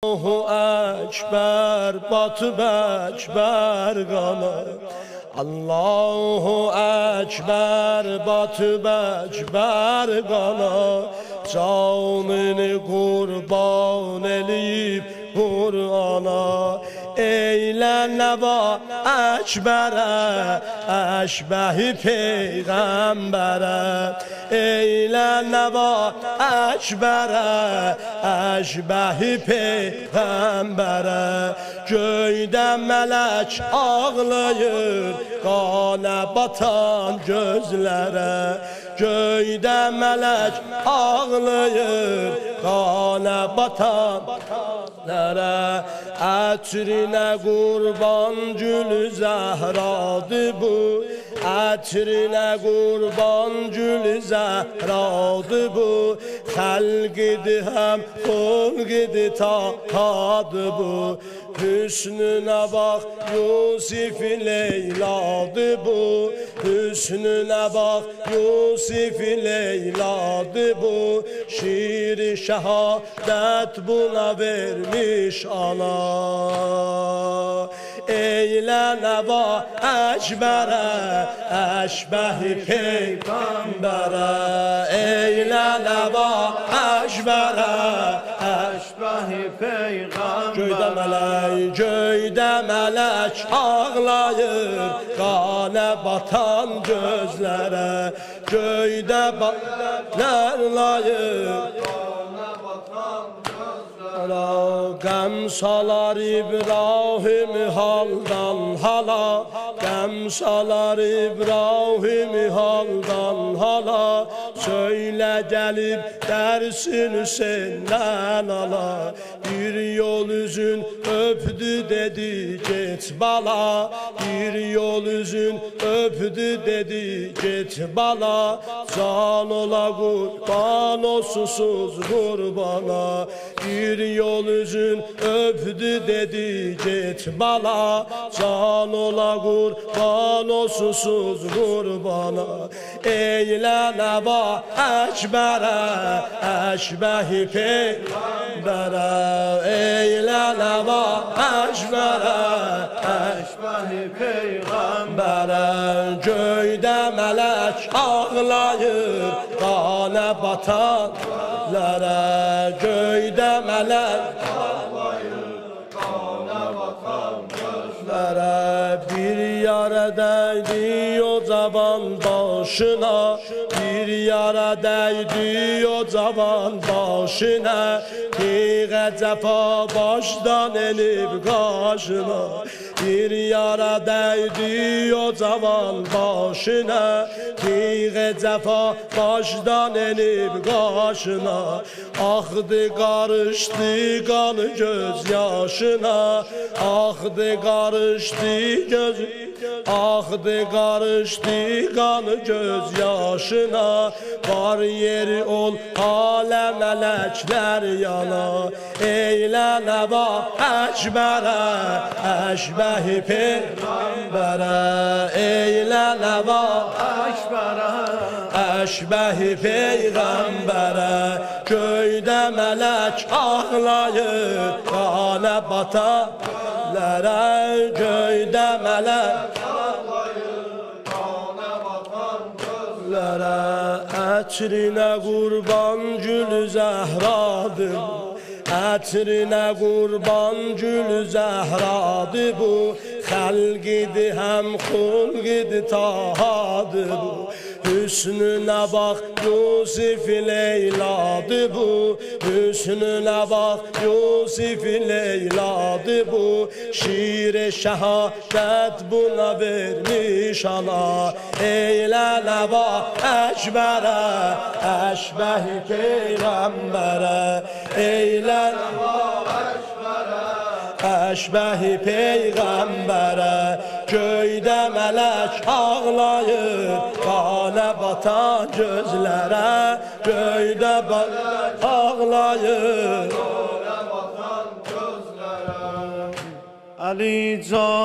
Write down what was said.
Allahu Ekber, batıb Ekber qana. Allahu Ekber, batıb Ekber qana. Canını qurban eləyib Qur'ana. Eylə nəva Ekberə, əşbəhi Peyğəmbərə. Eylə nəva Ekberə, əşbəhi Peyğəmbərə. Göydə mələk ağlayır, qana batan gözlərə. Göydə mələk ağlayır, qana batan gözlərə. Ətrinə qurban gülü zəhradır bu. Ətrinə qurban gülü zəhradır bu. Xəlqidir həm xulqidir tahadır bu. Hüsnünə bax Yusif Leyladır bu. Hüsnünə bax Yusif Leyladır bu. Şiiri şəhadət buna vermiş ana. Eylə nəva Ekberə, əşbəhi Peyğəmbərə. Eylə nəva Ekberə, əşbəhi Peyğəmbərə. Göydə mələk ağlayır, qana batan gözlərə. Göydə ağlayır, qəm salar İbrahim haldan hala. Qəm salar İbrahim haldan hala. Söylə gəlib dərsini səndən ala. Bir yol üzün öpdü dedi get bala. Bir yol üzün öpdü dedi get bala. Can ola qurban o susuz qurbana. Bir yol üzün öpdü dedi get bala. Can ola qurban o susuz qurbana. Eylə nəva Ekberə, əşbəhi Peyğəmbərə. Eylə nəva Ekberə, əşbəhi Peyğəmbərə. Göydə mələk ağlayır, qana batanlərə. Göydə mələk ağlayır, qana batanlərə. Bir yara dəydi o cavan başına. Bir yara dəydi o cavan başına. Tiğə cəfa başdan enib qaşına. Bir yara dəydi o cavan başına. Tiğə cəfa başdan enib qaşına. Axdı qarışdı qanı göz yaşına. Axdı qarışdı göz, axdı qarışdı qanı göz yaşına. Var yeri ol alə mələklər yana. Eylə nəva Ekberə, əşbəhi Peyğəmbərə. Eylə nəva Ekberə, əşbəhi Peyğəmbərə. Göydə mələk ağlayır, qana batanlərə. Göydə mələk ağlayır, qana batanlərə. Ətrinə qurban gülü zəhradır. Ətrinə qurban gülü zəhradır bu. Xəlqidir həm xulqidir tahadır bu. Hüsnünə bax Yusif Leyladır bu. Hüsnünə bax Yusif Leyladır bu. Şiiri şəhadət buna vermiş ana. Eylə nəva Ekberə, əşbəhi Peyğəmbərə. Eylə nəva Ekberə, əşbəhi Peyğəmbərə. Göydə mələk ağlayır, qana batan gözlərə. Göydə mələk ağlayır, qana batan gözlərə. Ali Can